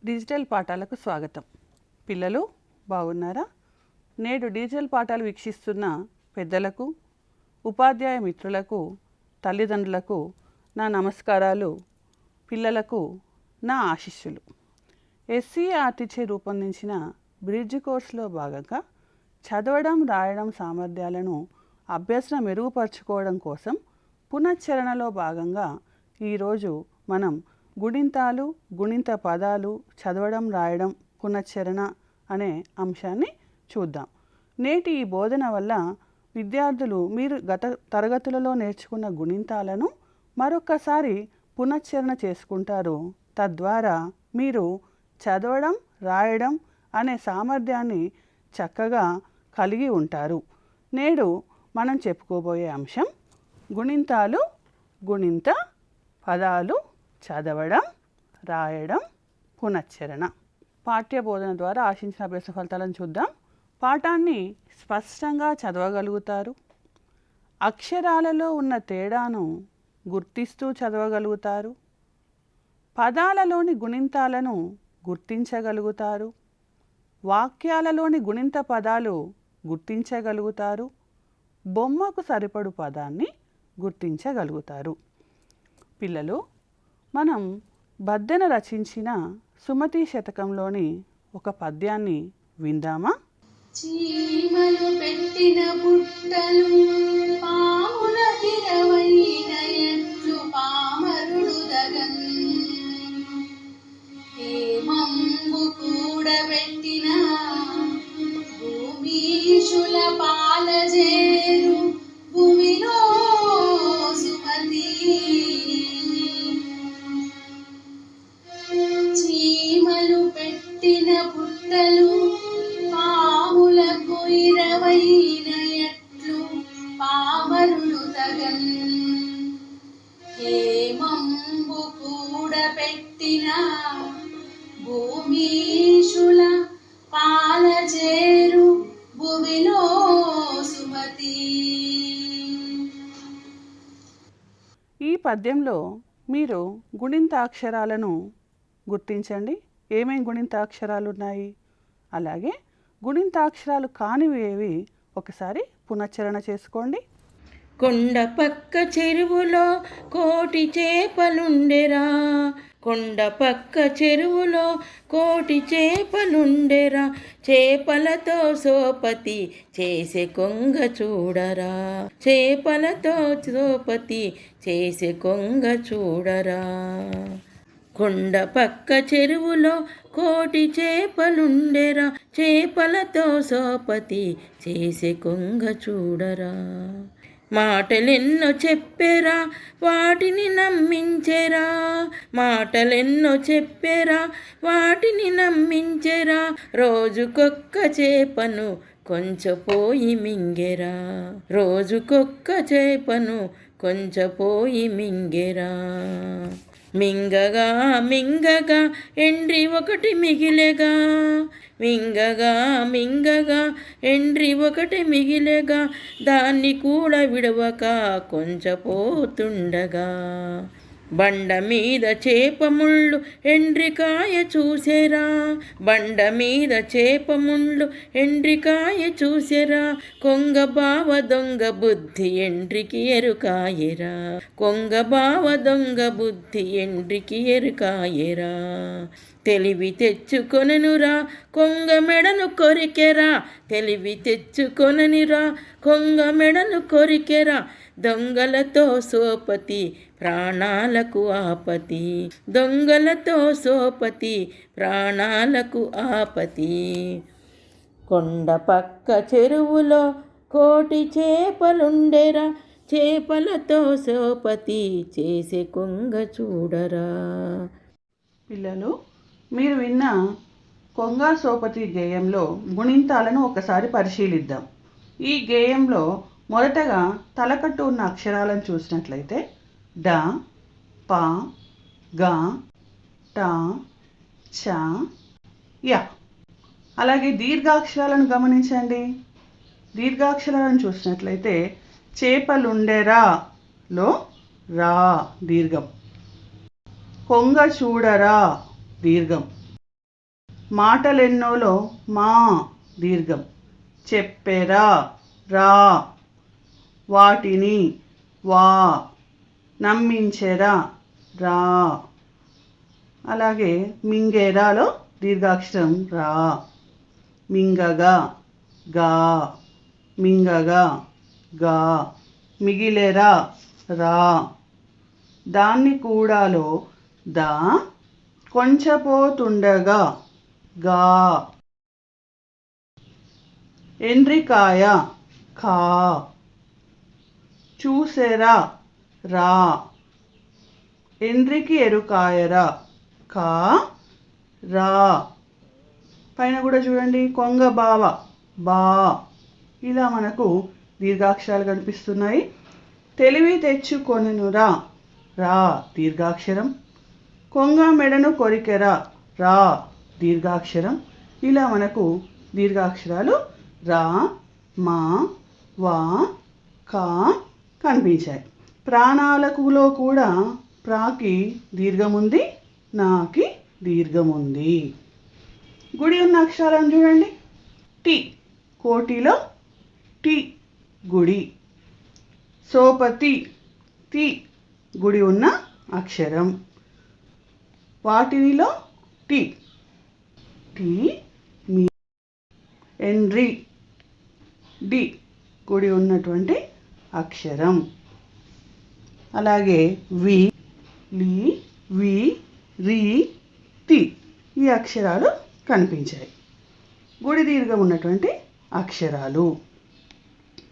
Digital పాఠాలకు స్వాగతం. పిల్లలు బాగున్నారా? నేడు డిజిటల్ పాఠాలు వీక్షిస్తున్న పెద్దలకు, ఉపాధ్యాయ మిత్రులకు, తల్లిదండ్రులకు నా నమస్కారాలు, పిల్లలకు నా ఆశీస్సులు. SCERT రూపొందించిన బ్రిడ్జ్ కోర్సులో భాగంగా చదవడం, రాయడం సామర్థ్యాలను అభ్యసన మెరుగుపరుచుకోవడం కోసం పునశ్చరణలో భాగంగా ఈరోజు మనం గుణింతాలు, గుణింత పదాలు చదవడం, రాయడం, పునశ్చరణ అనే అంశాన్ని చూద్దాం. నేటి ఈ బోధన వల్ల విద్యార్థులు మీరు గత తరగతులలో నేర్చుకున్న గుణింతాలను మరొకసారి పునశ్చరణ చేసుకుంటారు. తద్వారా మీరు చదవడం, రాయడం అనే సామర్థ్యాన్ని చక్కగా కలిగి ఉంటారు. నేడు మనం చెప్పుకోబోయే అంశం గుణింతాలు, గుణింత పదాలు చదవడం, రాయడం, పునశ్చరణ. పాఠ్య బోధన ద్వారా ఆశించిన అభ్యాస ఫలితాలను చూద్దాం. పాఠాన్ని స్పష్టంగా చదవగలుగుతారు. అక్షరాలలో ఉన్న తేడాను గుర్తిస్తూ చదవగలుగుతారు. పదాలలోని గుణింతాలను గుర్తించగలుగుతారు. వాక్యాలలోని గుణింత పదాలు గుర్తించగలుగుతారు. బొమ్మకు సరిపడు పదాన్ని గుర్తించగలుగుతారు. పిల్లలు, మనం బద్దెన రచించిన సుమతి శతకంలోని ఒక పద్యాన్ని విందామా? చీమలు పెట్టిన బుట్టలు పాముల తిరవైన ఎట్లు పామరుడు దగన్ హేమంబు కూడబెట్టిన భూమీషుల పాలజేరు భూమిలో సుమతి చీమలు పెట్టిన పుట్టలు పాములకు ఇరవైన ఎట్లు పామరుడు తగన్ హేమంబు కూడబెట్టిన భూమీషుల పాలజేరు భూమిలో సుమతి. ఈ పద్యంలో మీరు గుణింతాక్షరాలను గుర్తించండి. ఏమేమి గుణింతాక్షరాలు ఉన్నాయి, అలాగే గుణింతాక్షరాలు కానివి ఏవి ఒకసారి పునశ్చరణ చేసుకోండి. కొండ పక్క చెరువులో కోటి చేపలుండెరా, కొండ పక్క చెరువులో కోటి చేపలుండెరా, చేపలతో సోపతి చేసే కొంగ చూడరా, చేపలతో సోపతి చేసే కొంగ చూడరా. కొండ పక్క చెరువులో కోటి చేపలుండెరా, చేపలతో సోపతి చేసే కొంగ చూడరా. మాటలెన్నో చెప్పెరా వాటిని నమ్మించెరా, మాటలెన్నో చెప్పెరా వాటిని నమ్మించెరా, రోజుకొక్క చేపను కొంచెపోయి మింగెరా, రోజుకొక్క చేపను కొంచెపోయి మింగెరా. మింగగా మింగగా ఎండ్రి ఒకటి మిగిలేగా, మింగగా మింగగా ఎండ్రి ఒకటి మిగిలేగా, దాన్ని కూడా విడవక కొంచెపోతుండగా. బండ మీద చేప ముళ్ళు ఎండ్రికాయ చూసెరా, బండ మీద చేప ముళ్ళు ఎండ్రికాయ చూసెరా, కొంగ బావ దొంగ బుద్ధి ఎండ్రికి ఎరుకాయరా, కొంగ బావ దొంగ బుద్ధి ఎండ్రికి ఎరుకాయరా. తెలివి తెచ్చుకొనెనురా కొంగ మెడను కొరికెరా, తెలివి తెచ్చుకొననిరా కొంగ మెడను కొరికెరా, దొంగలతో సోపతి ప్రాణాలకు ఆపతి, దొంగలతో సోపతి ప్రాణాలకు ఆపతి. కొండ పక్క చెరువులో కోటి చేపలుండెరా, చేపలతో సోపతి చేసే కొంగ చూడరా. పిల్లలు, మీరు విన్న కొంగ సోపతి గేయంలో గుణింతాలను ఒకసారి పరిశీలిద్దాం. ఈ గేయంలో మొదటగా తలకట్టు ఉన్న అక్షరాలను చూసినట్లయితే డ, ప, గ, ట, చ, య. అలాగే దీర్ఘాక్షరాలను గమనించండి. దీర్ఘాక్షరాలను చూసినట్లయితే చేపలుండెరా లో రా దీర్ఘం, కొంగ చూడరా దీర్ఘం, మాటలెన్నోలో మా దీర్ఘం. చెప్పెరా రా, వాటిని వా, నమ్మించెరా రా. అలాగే మింగేరాలో దీర్ఘాక్షరం రా. మింగగా గా, మింగగా గా. మిగిలేరా రా. దాన్ని కూడాలో దా, కొంచెపోతుండగా గా. ఎండ్రికాయ ఖా. చూసేరా రా. ఎండ్రికి ఎరుకాయరా కా రా. పైన కూడా చూడండి, కొంగ బావ బా. ఇలా మనకు దీర్ఘాక్షరాలు కనిపిస్తున్నాయి. తెలివి తెచ్చుకొనెనురా రా దీర్ఘాక్షరం. కొంగ మెడను కొరికెరా రా దీర్ఘాక్షరం. ఇలా మనకు దీర్ఘాక్షరాలు రా, మా, వా, కా కనిపించాయి. ప్రాణాలకులో కూడా ప్రాకి దీర్ఘం ఉంది, నాకి దీర్ఘం ఉంది. గుడి ఉన్న అక్షరాలను చూడండి. టి, కోటిలో టి గుడి. సోపతి తి గుడి ఉన్న అక్షరం. వాటినిలో టి, టి మీ. ఎండ్రి డి గుడి ఉన్నటువంటి అక్షరం. అలాగే వి, లి, వి, రి, తి ఈ అక్షరాలు కనిపించాయి. గుడి దీర్ఘం ఉన్నటువంటి అక్షరాలు.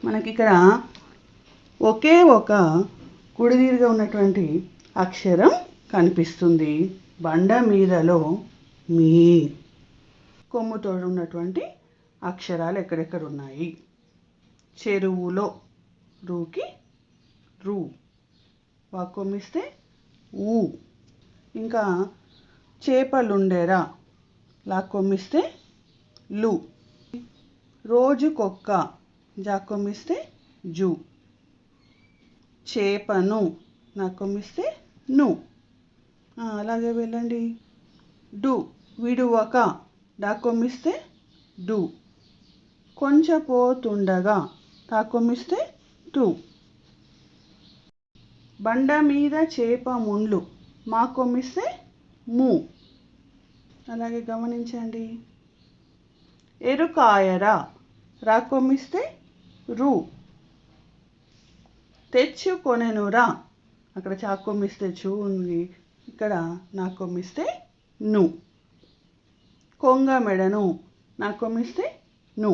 మనకిక్కడ ఒకే ఒక గుడి దీర్ఘం ఉన్నటువంటి అక్షరం కనిపిస్తుంది. బండ మీదలో మీ. కొమ్ముతో ఉన్నటువంటి అక్షరాలు ఎక్కడెక్కడ ఉన్నాయి? చెరువులో రూకి రు, వాకొమ్మిస్తే ఊ. ఇంకా చేపలుండేరా లాక్కొమ్మిస్తే లు. రోజుకొక్క జాకొమ్మిస్తే జు. చేపను నాకొమ్మిస్తే ను. అలాగే వెళ్ళండి. డు, విడువక డాకొమ్మిస్తే డు. కొంచెపోతుండగా తాకొమ్మిస్తే టు. బండ మీద చేప ముండ్లు మాకొమ్మిస్తే ము. అలాగే గమనించండి. ఎరుకాయరా రాకొమ్మిస్తే రు. తెచ్చుకొనెనురా అక్కడ చాకొమ్మిస్తే చూ ఉంది, ఇక్కడ నాకొమ్మిస్తే ను. కొంగ మెడను నాకొమ్మిస్తే ను.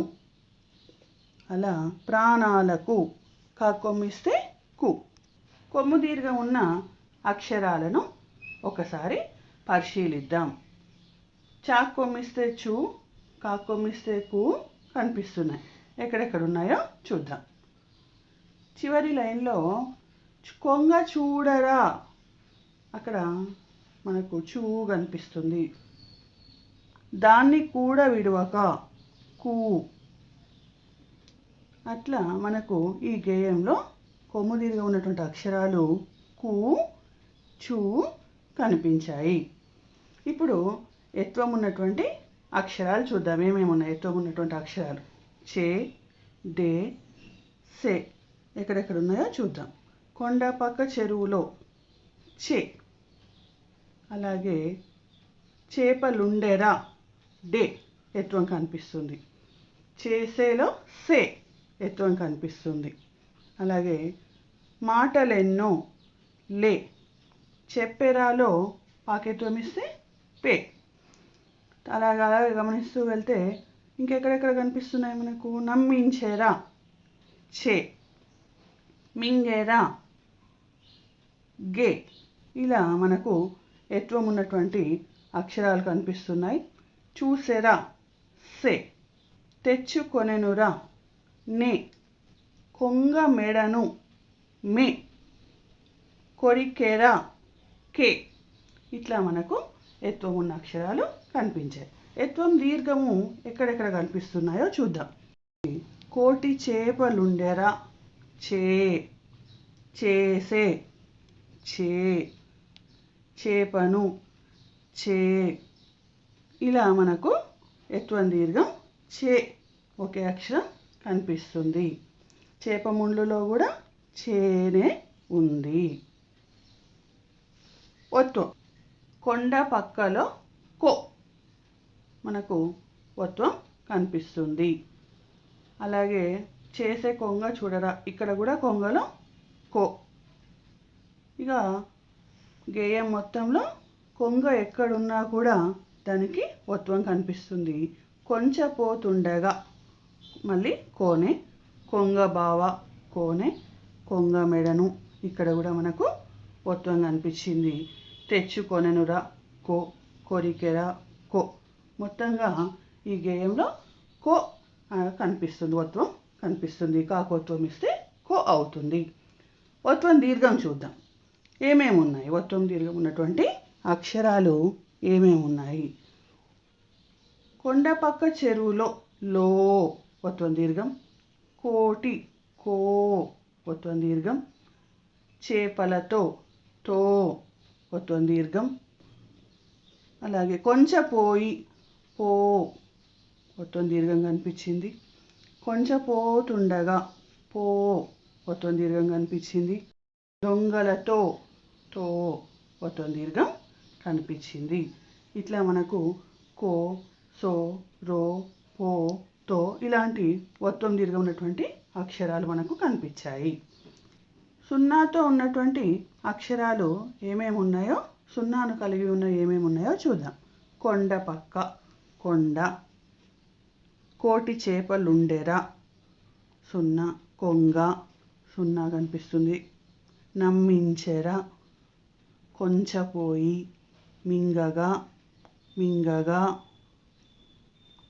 అలా ప్రాణాలకు కాకొమ్మిస్తే కు. కొమ్ము దీర్ఘం ఉన్న అక్షరాలను ఒకసారి పరిశీలిద్దాం. చాకొమ్మిస్తే చూ, కాకొమ్మిస్తే కు కనిపిస్తున్నాయి. ఎక్కడెక్కడ ఉన్నాయో చూద్దాం. చివరి లైన్లో కొంగ చూడరా, అక్కడ మనకు చూ కనిపిస్తుంది. దాన్ని కూడా విడవక కు. అట్లా మనకు ఈ గేయంలో కొమ్ము దీర్ఘం ఉన్నటువంటి అక్షరాలు కు, చూ కనిపించాయి. ఇప్పుడు ఎత్వం ఉన్నటువంటి అక్షరాలు చూద్దాం. ఏమేమి ఉన్నాయి ఎత్వం ఉన్నటువంటి అక్షరాలు? చే, డే, సే. ఎక్కడెక్కడ ఉన్నాయో చూద్దాం. కొండ పక్క చెరువులో చే. అలాగే చేపలుండెరా డే ఎత్వం కనిపిస్తుంది. చేసేలో సే ఎత్వం కనిపిస్తుంది. అలాగే మాటలెన్నో లే. చెప్పెరాలో పాకెత్వం ఇస్తే పే. అలాగా గమనిస్తూ వెళ్తే ఇంకెక్కడెక్కడ కనిపిస్తున్నాయి మనకు? నమ్మించేరా చే. మింగేరా గే. ఇలా మనకు ఎత్వం ఉన్నటువంటి అక్షరాలు కనిపిస్తున్నాయి. చూసేరా సే. తెచ్చుకొనెనురా నే. కొంగ మెడను మే. కొరికెరా కే. ఇట్లా మనకు ఎత్వం ఉన్న అక్షరాలు కనిపించాయి. ఎత్వం దీర్ఘము ఎక్కడెక్కడ కనిపిస్తున్నాయో చూద్దాం. కోటి చేపలుండెరా చే. చేసే చే. చేపను చే. ఇలా మనకు ఎత్వం దీర్ఘం చే ఒకే అక్షరం కనిపిస్తుంది. చేపముండ్లులో కూడా చేనే ఉంది. ఒత్వం కొండ పక్కలో కో మనకు ఒత్వం కనిపిస్తుంది. అలాగే చేసే కొంగ చూడరా, ఇక్కడ కూడా కొంగలో కో. ఇక గేయం మొత్తంలో కొంగ ఎక్కడున్నా కూడా దానికి ఒత్వం కనిపిస్తుంది. కొంచెపోతుండగా మళ్ళీ కోనే, కొంగ బావ కోనే, కొంగ మెడను, ఇక్కడ కూడా మనకు ఒత్వం కనిపించింది. తెచ్చుకొనెనురా కో, కొరికెరా కో. మొత్తంగా ఈ గేయంలో కో కనిపిస్తుంది, ఒత్వం కనిపిస్తుంది. కాకోత్వం ఇస్తే కో అవుతుంది. ఒత్వం దీర్ఘం చూద్దాం. ఏమేమి ఉన్నాయి? ఒత్వం దీర్ఘం ఉన్నటువంటి అక్షరాలు ఏమేమి ఉన్నాయి? కొండపక్క చెరువులో లో ఒత్వం దీర్ఘం. కోటి కో ఒత్వం దీర్ఘం. చేపలతో తో ఒత్వం దీర్ఘం. అలాగే కొంచెపోయి పో ఒత్వం దీర్ఘం కనిపించింది. కొంచెపోతుండగా పో ఒత్వం దీర్ఘం కనిపించింది. దొంగలతో తో ఒత్వం దీర్ఘం కనిపించింది. ఇట్లా మనకు కో, సో, రో, పో, తో ఇలాంటి ఒత్వం దీర్ఘం ఉన్నటువంటి అక్షరాలు మనకు కనిపించాయి. సున్నాతో ఉన్నటువంటి అక్షరాలు ఏమేమి ఉన్నాయో, సున్నాను కలిగి ఉన్న ఏమేమి ఉన్నాయో చూద్దాం. కొండ పక్క కొండ, కోటి చేపలుండెరా సున్నా, కొంగ సున్నా కనిపిస్తుంది. నమ్మించెరా, కొంచెపోయి, మింగగా మింగగా,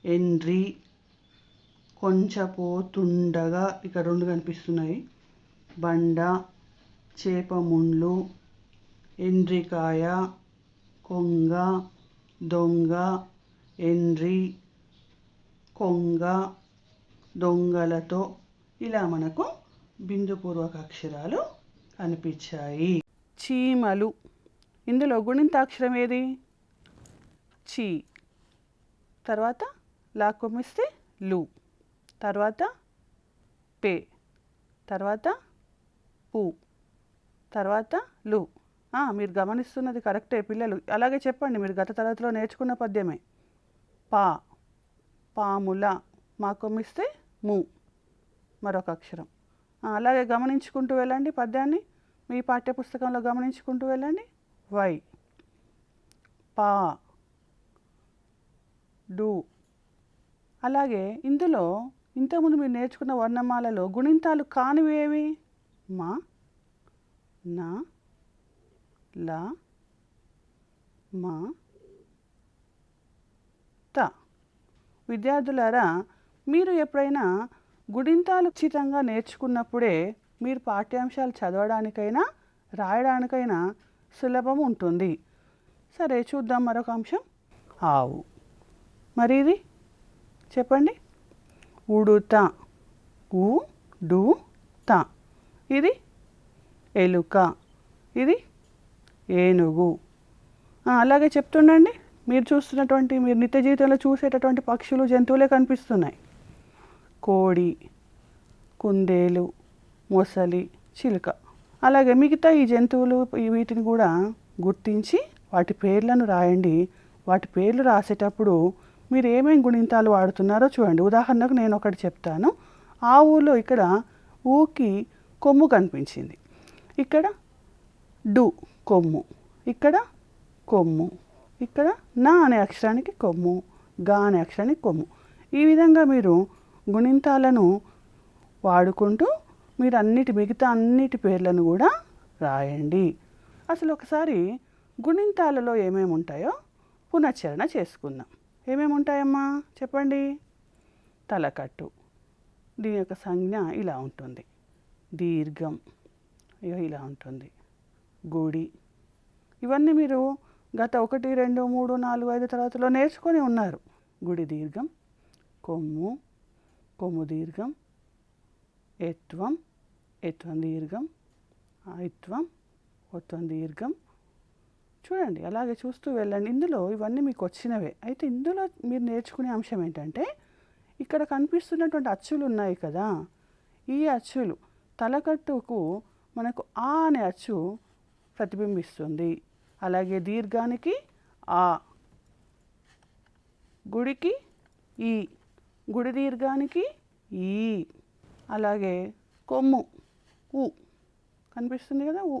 ఎండ్రి, కొంచెపోతుండగా ఇక్కడ రెండు కనిపిస్తున్నాయి. బండ, చేపముండ్లు, ఎండ్రికాయ, కొంగ, దొంగ, ఎండ్రి, కొంగ, దొంగలతో ఇలా మనకు బిందుపూర్వక అక్షరాలు కనిపించాయి. చీమలు, ఇందులో గుణింతాక్షరం ఏది? చీ. తర్వాత లా కొమ్మిస్తే లు, తర్వాత పే, తర్వాత పు, తర్వాత లు. మీరు గమనిస్తున్నది కరెక్టే పిల్లలు, అలాగే చెప్పండి. మీరు గత తరగతిలో నేర్చుకున్న పద్యమే. పా, పాముల, మా కొమ్మిస్తే ము, మరొక అక్షరం. అలాగే గమనించుకుంటూ వెళ్ళండి పద్యాన్ని, మీ పాఠ్యపుస్తకంలో గమనించుకుంటూ వెళ్ళండి. వై, పా, డు. అలాగే ఇందులో ఇంతకుముందు మీరు నేర్చుకున్న వర్ణమాలలో గుణింతాలు కానివేవి? మా, నా, లా, మా, త. విద్యార్థులారా, మీరు ఎప్పుడైనా గుణింతాలు ఉచితంగా నేర్చుకున్నప్పుడే మీరు పాఠ్యాంశాలు చదవడానికైనా రాయడానికైనా సులభం ఉంటుంది. సరే, చూద్దాం మరొక అంశం. ఆవు. మరి ఇది చెప్పండి. ఉడుత, ఉ డు త. ఇది ఎలుక, ఇది ఏనుగు. అలాగే చెప్తుండండి. మీరు చూస్తున్నటువంటి, మీరు నిత్య జీవితంలో చూసేటటువంటి పక్షులు, జంతువులే కనిపిస్తున్నాయి. కోడి, కుందేలు, మొసలి, చిలుక. అలాగే మిగతా ఈ జంతువులు వీటిని కూడా గుర్తించి వాటి పేర్లను రాయండి. వాటి పేర్లు రాసేటప్పుడు మీరు ఏమేమి గుణింతాలు వాడుతున్నారో చూడండి. ఉదాహరణకు నేను ఒకటి చెప్తాను. ఆవులో ఇక్కడ ఊకి కొమ్ము కనిపించింది, ఇక్కడ డు కొమ్ము, ఇక్కడ కొమ్ము, ఇక్కడ నా అనే అక్షరానికి కొమ్ము, గా అనే అక్షరానికి కొమ్ము. ఈ విధంగా మీరు గుణింతాలను వాడుకుంటూ మీరు మిగతా అన్నిటి పేర్లను కూడా రాయండి. అసలు ఒకసారి గుణింతాలలో ఏమేమి ఉంటాయో పునశ్చరణ చేసుకుందాం. ఏమేమి ఉంటాయమ్మా చెప్పండి. తలకట్టు, దీని యొక్క సంజ్ఞ ఇలా ఉంటుంది. దీర్ఘం ఇలా ఉంటుంది. గుడి, ఇవన్నీ మీరు గత 1, 2, 3, 4, 5 తరగతిలో నేర్చుకొని ఉన్నారు. గుడి దీర్ఘం. కొమ్ము, కొమ్ము దీర్ఘం. ఎత్వం, ఎత్వం దీర్ఘం. ఐత్వం, ఒత్వం దీర్ఘం. చూడండి, అలాగే చూస్తూ వెళ్ళండి. ఇందులో ఇవన్నీ మీకు వచ్చినవే. అయితే ఇందులో మీరు నేర్చుకునే అంశం ఏంటంటే, ఇక్కడ కనిపిస్తున్నటువంటి అచ్చులు ఉన్నాయి కదా, ఈ అచ్చులు తలకట్టుకు మనకు ఆ అనే అచ్చు ప్రతిబింబిస్తుంది. అలాగే దీర్ఘానికి ఆ, గుడికి ఈ, గుడి దీర్ఘానికి ఈ, అలాగే కొమ్ము ఊ కనిపిస్తుంది కదా, ఊ.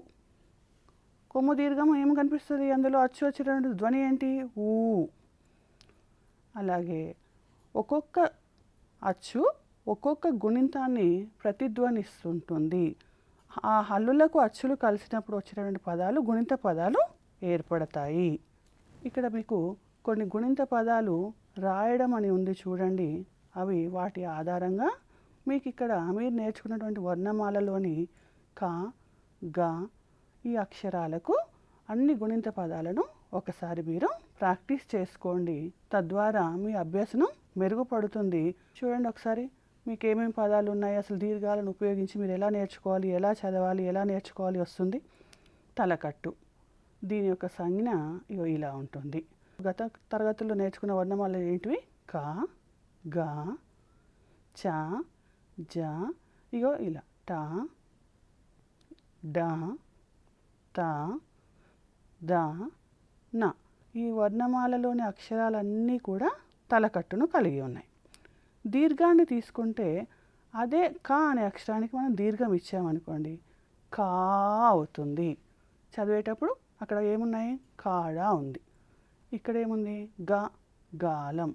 కొమ్ము దీర్ఘం ఏం కనిపిస్తుంది, అందులో అచ్చు వచ్చినటువంటి ధ్వని ఏంటి, ఊ. అలాగే ఒక్కొక్క అచ్చు ఒక్కొక్క గుణింతాన్ని ప్రతిధ్వనిస్తుంటుంది. ఆ హల్లులకు అచ్చులు కలిసినప్పుడు వచ్చినటువంటి పదాలు గుణింత పదాలు ఏర్పడతాయి. ఇక్కడ మీకు కొన్ని గుణింత పదాలు రాయడం అని ఉంది చూడండి. అవి వాటి ఆధారంగా మీకు ఇక్కడ మీరు నేర్చుకున్నటువంటి వర్ణమాలలోని క, గ ఈ అక్షరాలకు అన్ని గుణింత పదాలను ఒకసారి మీరు ప్రాక్టీస్ చేసుకోండి. తద్వారా మీ అభ్యసనం మెరుగుపడుతుంది. చూడండి ఒకసారి మీకు ఏమేమి పదాలు ఉన్నాయి, అసలు దీర్ఘాలను ఉపయోగించి మీరు ఎలా నేర్చుకోవాలి, ఎలా చదవాలి, ఎలా నేర్చుకోవాలి వస్తుంది. తలకట్టు, దీని యొక్క సంజ్ఞ ఇగో ఇలా ఉంటుంది. గత తరగతుల్లో నేర్చుకున్న వర్ణమాలలు ఏంటివి, క, గ, చ, జ, ఇగో ఇలా ట, డ, త, ద, న. ఈ వర్ణమాలలోని అక్షరాలన్నీ కూడా తలకట్టును కలిగి ఉన్నాయి. దీర్ఘాన్ని తీసుకుంటే అదే క అనే అక్షరానికి మనం దీర్ఘం ఇచ్చామనుకోండి, కా అవుతుంది. చదివేటప్పుడు అక్కడ ఏమున్నాయి, కాడ ఉంది. ఇక్కడ ఏముంది, గ, గాలం.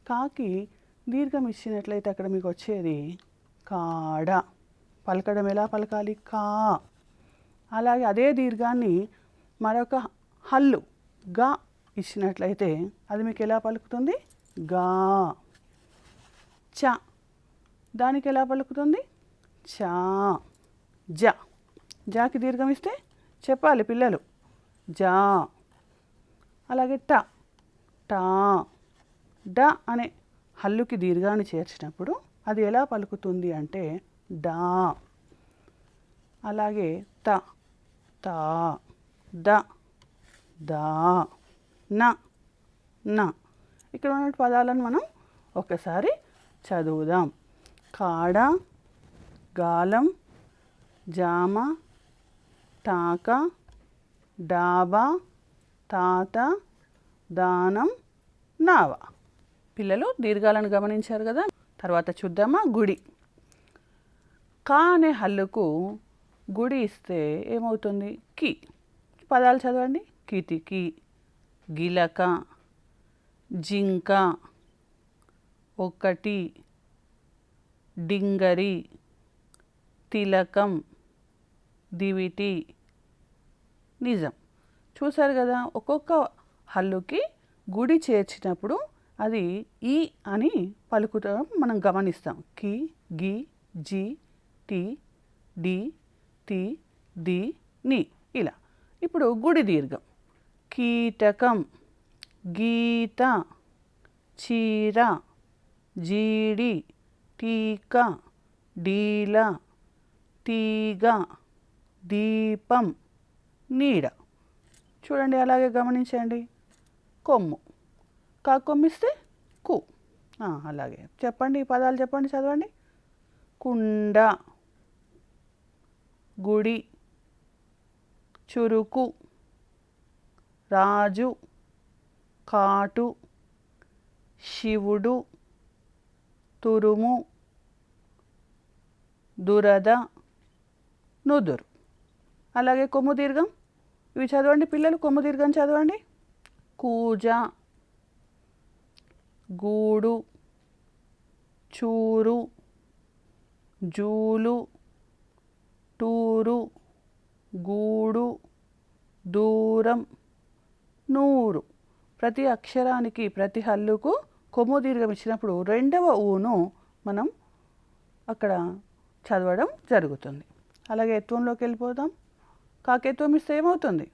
కాకి దీర్ఘం ఇచ్చినట్లయితే అక్కడ మీకు వచ్చేది కాడ. పలకడం ఎలా పలకాలి, కా. అలాగే అదే దీర్ఘాన్ని మరొక హల్లు గా ఇచ్చినట్లయితే అది మీకు ఎలా పలుకుతుంది, గా. చ, దానికి ఎలా పలుకుతుంది, చా. జ, జాకి దీర్ఘం ఇస్తే చెప్పాలి పిల్లలు, జా. అలాగే ట, టా. డ అనే హల్లుకి దీర్ఘాన్ని చేర్చినప్పుడు అది ఎలా పలుకుతుంది అంటే డా. అలాగే త, తా, ద, దా, న, న. ఇక్కడ ఉన్న పదాలను మనం ఒకసారి చదువుదాం. కాడ, గాలం, జామ, టాక, డాబా, తాత, దానం, నావ. పిల్లలు దీర్ఘాలను గమనించారు కదా. తర్వాత చూద్దామా, గుడి. కా అనే హల్లుకు గుడి ఇస్తే ఏమవుతుంది, కి. పదాలు చదవండి, కిటికీ, గిలక, జింక, ఒకటి, డింగరి, తిలకం, దివిటి, నిజం. చూసారు కదా, ఒక్కొక్క హల్లుకి గుడి చేర్చినప్పుడు అది ఈ అని పలుకుతాం మనం గమనిస్తాం. కి, గి, జి, టి, డి, తి, ది, ని ఇలా. ఇప్పుడు గుడి దీర్ఘం, కీటకం, గీత, చీర, జీడి, టీక, డీల, తీగ, దీపం, నీడ. చూడండి అలాగే గమనించండి. కొమ్ము, కా కొమ్మిస్తే కు. అలాగే చెప్పండి, ఈ పదాలు చెప్పండి, చదవండి. కుండ, గుడి, చురుకు, రాజు, కాటు, శివుడు, తురుము, దురద, నుదురు. అలాగే కొమ్ము దీర్ఘం ఇవి చదవండి పిల్లలు. కొమ్ము దీర్ఘం చదవండి. కూజ, గూడు, చూరు, జూలు, టూరు, గూడు, దూరం, నూరు. ప్రతి అక్షరానికి ప్రతి హల్లుకు కొమ్ము దీర్ఘం ఇచ్చినప్పుడు రెండవ ఊను మనం అక్కడ చదవడం జరుగుతుంది. అలాగే ఎత్వంలోకి వెళ్ళిపోదాం. కాకెత్వం ఇస్తే ఏమవుతుంది,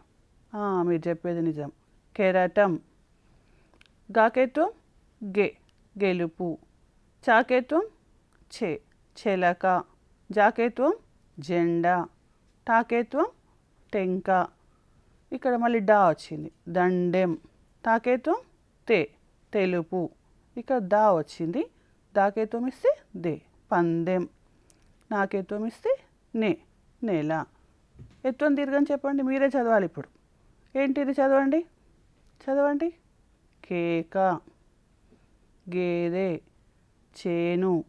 మీరు చెప్పేది నిజం, కెరటం. గాకెత్వం గే, గెలుపు. చాకెత్వం చే, చెలక. జాకెత్వం జెండా. టాకెత్వం టెంక. ఇక్కడ మళ్ళీ డా వచ్చింది, దండెం. తాకేతం తే, తెలుపు. ఇక్కడ దా వచ్చింది, దాకేతం ఇస్తే దే, పందెం. నాకేతం ఇస్తే నే, నెల. ఎత్వం దీర్ఘం చెప్పండి, మీరే చదవాలి ఇప్పుడు. ఏంటిది చదవండి, చదవండి. కేక, గేదె, చేను,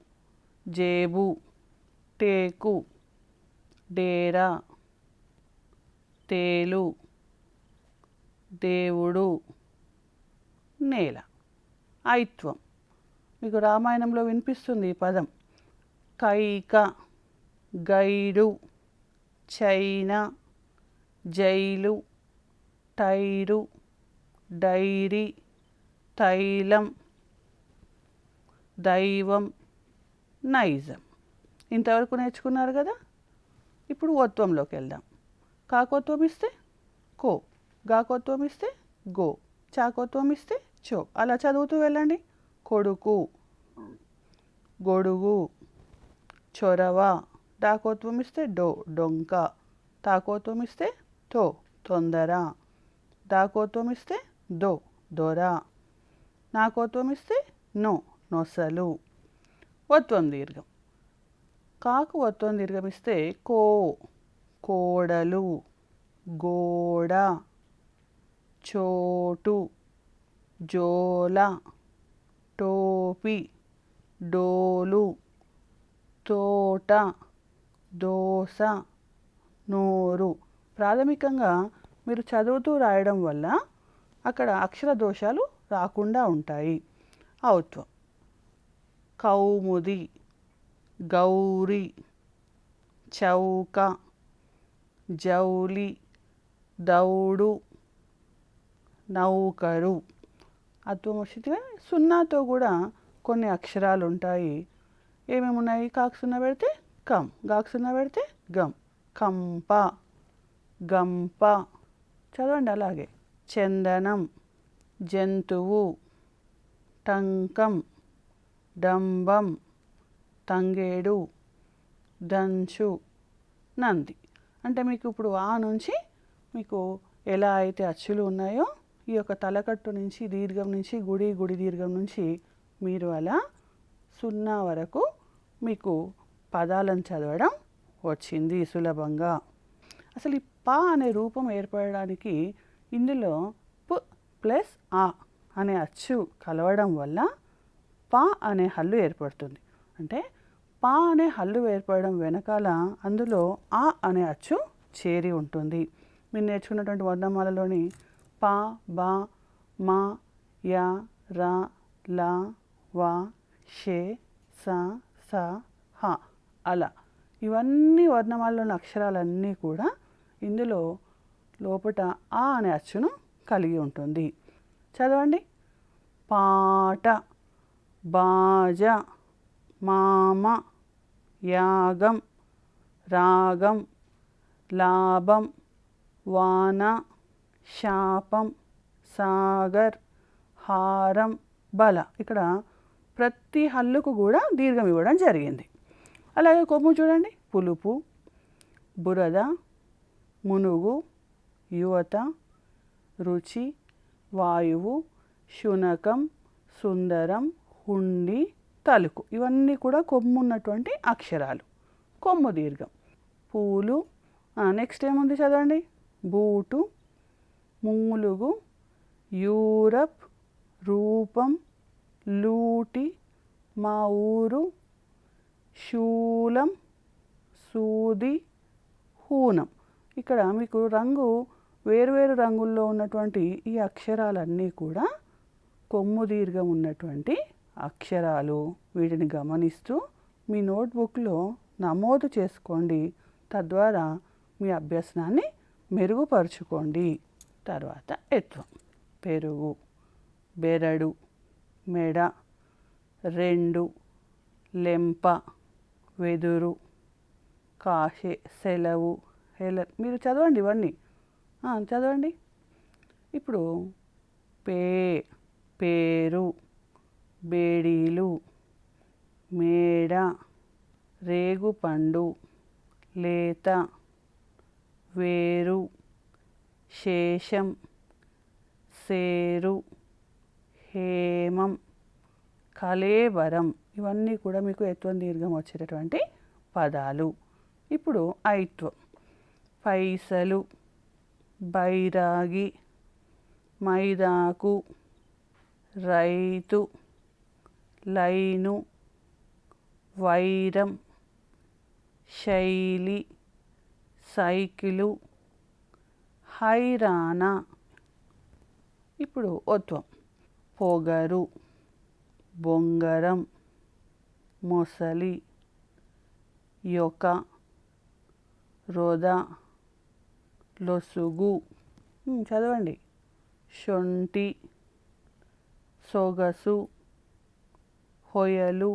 జేబు, టేకు, డేరా, తేలు, దేవుడు, నేల. ఐత్వం మీకు రామాయణంలో వినిపిస్తుంది ఈ పదం. కైక, guide, China, jail, tyre, diary, తైలం, దైవం, నైజం. ఇంతవరకు నేర్చుకున్నారు కదా. ఇప్పుడు ఓత్వంలోకి వెళ్దాం. కాకోత్వం ఇస్తే కో, గాకోత్వం ఇస్తే గో, చాకోత్వం ఇస్తే చో. అలా చదువుతూ వెళ్ళండి. కొడుకు, గొడుగు, చొరవ. డాకోత్వం ఇస్తే డో, డొంక. తాకోత్వం ఇస్తే తో, తొందర. దాకోత్వం ఇస్తే దో, దొర. నాకోత్వం ఇస్తే నో, నొసలు. ఒత్వం దీర్ఘం. కాకు ఒత్వం దీర్ఘం ఇస్తే కో, కోడలు, గోడ, చోటు, జోల, టోపి, డోలు, తోట, దోస, నోరు. ప్రాథమికంగా మీరు చదువుతూ రాయడం వల్ల అక్కడ అక్షర దోషాలు రాకుండా ఉంటాయి. ఔత్వం. కౌముది, గౌరి, చౌక, జౌలి, దౌడు, నౌకరు. అత్వం వచ్చిందిగా. సున్నాతో కూడా కొన్ని అక్షరాలు ఉంటాయి. ఏమేమి ఉన్నాయి? కాకు సున్నా పెడితే కం, గాకు సున్నా పెడితే గం. కంప, గంప. చదవండి అలాగే. చందనం, జంతువు, టంకం, డంబం, తంగేడు, దంచు, నంది. అంటే మీకు ఇప్పుడు ఆ నుంచి మీకు ఎలా అయితే అచ్చులు ఉన్నాయో ఈ యొక్క తలకట్టు నుంచి దీర్ఘం నుంచి గుడి, గుడి దీర్ఘం నుంచి మీరు అలా సున్నా వరకు మీకు పదాలను చదవడం వచ్చింది సులభంగా. అసలు ఈ పా అనే రూపం ఏర్పడడానికి ఇందులో ప్ ప్లస్ ఆ అనే అచ్చు కలవడం వల్ల పా అనే హల్లు ఏర్పడుతుంది. అంటే పా అనే హల్లు ఏర్పడడం వెనకాల అందులో ఆ అనే అచ్చు చేరి ఉంటుంది. మీరు నేర్చుకున్నటువంటి వర్ణమాలలోని పా, బా, మా, యా, రా, లా, వా, షే, సా, సా, హా అలా ఇవన్నీ వర్ణమాలలోని అక్షరాలన్నీ కూడా ఇందులో లోపట ఆ అనే అచ్చును కలిగి ఉంటుంది. చదవండి. పాట, బాజ, మామ, యాగం, రాగం, లాభం, వాన, శాపం, సాగర్, హారం, బల. ఇక్కడ ప్రతి హల్లుకు కూడా దీర్ఘం ఇవ్వడం జరిగింది. అలాగే కొమ్ము చూడండి. పులుపు, బురద, మునుగు, యువత, రుచి, వాయువు, శునకం, సుందరం, హుండి, తలుకు. ఇవన్నీ కూడా కొమ్ము ఉన్నటువంటి అక్షరాలు. కొమ్ము దీర్ఘం. పూలు. నెక్స్ట్ ఏముంది చదవండి. బూటు, మూలుగు, యూరప్, రూపం, లూటి, మా ఊరు, శూలం, సూది, హూనం. ఇక్కడ మీకు రంగు వేరువేరు రంగుల్లో ఉన్నటువంటి ఈ అక్షరాలన్నీ కూడా కొమ్ము దీర్ఘం ఉన్నటువంటి అక్షరాలు. వీటిని గమనిస్తూ మీ నోట్బుక్లో నమోదు చేసుకోండి. తద్వారా మీ అభ్యసనాన్ని మెరుగుపరుచుకోండి. తర్వాత ఎత్వం. పెరుగు, బెరడు, మెడ, రెండు, లెంప, వెదురు, కాశే, సెలవు, మీరు చదవండి ఇవన్నీ చదవండి. ఇప్పుడు పేరు, బేడీలు, మేడ, రేగుపండు, లేత, వేరు, శేషం, సేరు, హేమం, కళేబరం ఇవన్నీ కూడా మీకు ఎత్వం దీర్ఘం వచ్చేటటువంటి పదాలు. ఇప్పుడు ఐత్వం. పైసలు, బైరాగి, మైదాకు, రైతు, లైను, వైరం, శైలి, సైకిలు, హైరాణ. ఇప్పుడు ఒత్వం. పొగరు, బొంగరం, మొసలి, యొక, రొద, లొసుగు. చదవండి. శొంఠి, సొగసు, హొయలు.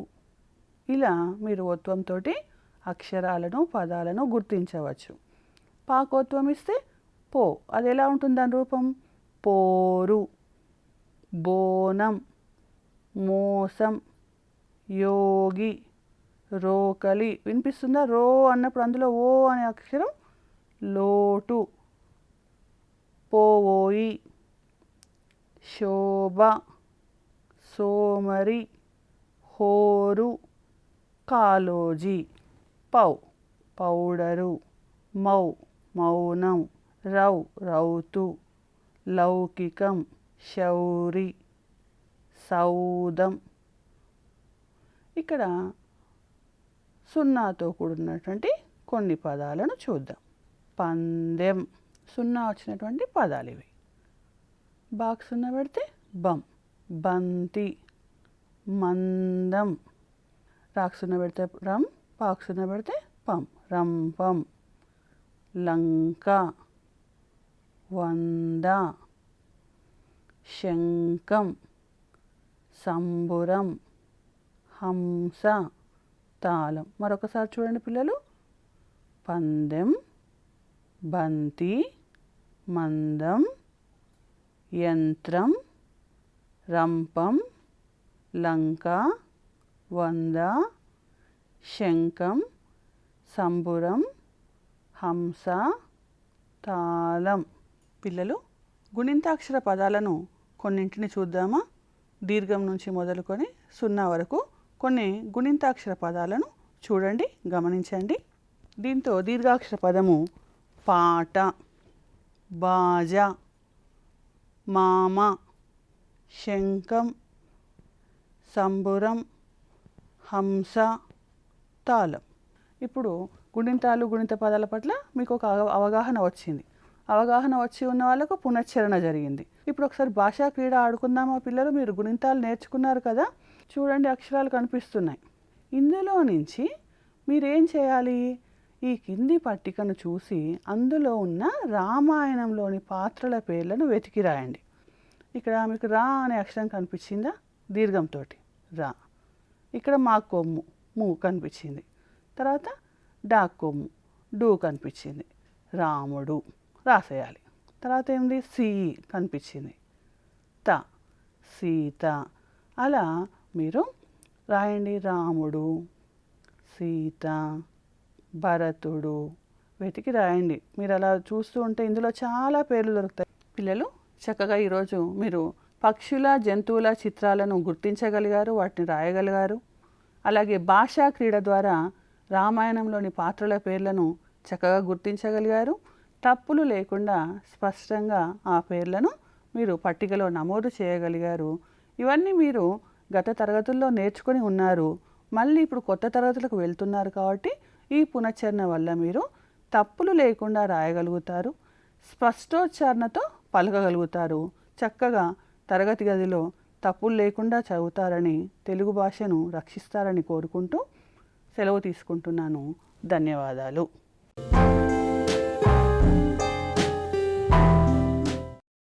ఇలా మీరు ఒత్వంతో అక్షరాలను పదాలను గుర్తించవచ్చు. పాకోత్వం ఇస్తే పో, అది ఎలా ఉంటుంది దాని రూపం? పోరు, బోనం, మోసం, యోగి, రోకలి. వినిపిస్తుందా? రో అన్నప్పుడు అందులో ఓ అనే అక్షరం లోటు. పోవోయి, శోభ, సోమరి, హోరు, కాలోజీ. పౌ, పౌడరు, మౌ, మౌనం, రౌ, రౌతు, లౌకికం, శౌరి, సౌదం. ఇక్కడ సున్నాతో కూడినటువంటి కొన్ని పదాలను చూద్దాం. పందెం, సున్నా వచ్చినటువంటి పదాలు ఇవి. బాక్ సున్నా పెడితే బం, బంతి, మందం. రాక్ సున్నా పెడితే రం, పాక్ సున్నా పెడితే పం, రంపం, లంక, వంద, శంఖం, సంబురం, హంస, తాళం. మరొకసారి చూడండి పిల్లలు. పందెం, బంతి, మందం, యంత్రం, రంపం, లంక, వంద, శంఖం, సంబురం, హంస, తాళం. పిల్లలు, గుణింతాక్షర పదాలను కొన్నింటిని చూద్దామా? దీర్ఘం నుంచి మొదలుకొని సున్నా వరకు కొన్ని గుణింతాక్షర పదాలను చూడండి, గమనించండి. దీంతో దీర్ఘాక్షర పదము పాట, బాజ, మామ, శంఖం, సంబురం, హంస, తాళం. ఇప్పుడు గుణింతాలు, గుణిత పదాల పట్ల మీకు ఒక అవగాహన వచ్చింది. అవగాహన వచ్చి ఉన్న వాళ్ళకు పునశ్చరణ జరిగింది. ఇప్పుడు ఒకసారి భాషా క్రీడ ఆడుకుందామా పిల్లలు? మీరు గుణింతాలు నేర్చుకున్నారు కదా, చూడండి అక్షరాలు కనిపిస్తున్నాయి. ఇందులో నుంచి మీరేం చేయాలి? ఈ కింది పట్టికను చూసి అందులో ఉన్న రామాయణంలోని పాత్రల పేర్లను వెతికి రాయండి. ఇక్కడ మీకు రా అనే అక్షరం కనిపించిందా? దీర్ఘంతో రా. ఇక్కడ మా కొమ్ము, ము కనిపించింది. తర్వాత డా కొమ్ము, డు కనిపించింది. రాముడు రాసేయాలి. తర్వాత ఏంది? సి కనిపించింది. త, సీత. అలా మీరు రాయండి. రాముడు, సీత, భరతుడు వెతికి రాయండి. మీరు అలా చూస్తూ ఉంటే ఇందులో చాలా పేర్లు దొరుకుతాయి. పిల్లలు చక్కగా ఈరోజు మీరు పక్షుల, జంతువుల చిత్రాలను గుర్తించగలిగారు, వాటిని రాయగలిగారు. అలాగే భాషా క్రీడ ద్వారా రామాయణంలోని పాత్రల పేర్లను చక్కగా గుర్తించగలిగారు. తప్పులు లేకుండా స్పష్టంగా ఆ పేర్లను మీరు పట్టికలో నమోదు చేయగలిగారు. ఇవన్నీ మీరు గత తరగతుల్లో నేర్చుకొని ఉన్నారు. మళ్ళీ ఇప్పుడు కొత్త తరగతులకు వెళ్తున్నారు కాబట్టి ఈ పునశ్చరణ వల్ల మీరు తప్పులు లేకుండా రాయగలుగుతారు, స్పష్టోచ్చారణతో పలకగలుగుతారు. చక్కగా తరగతి గదిలో తప్పులు లేకుండా చదువుతారని, తెలుగు భాషను రక్షిస్తారని కోరుకుంటూ సెలవు తీసుకుంటున్నాను. ధన్యవాదాలు.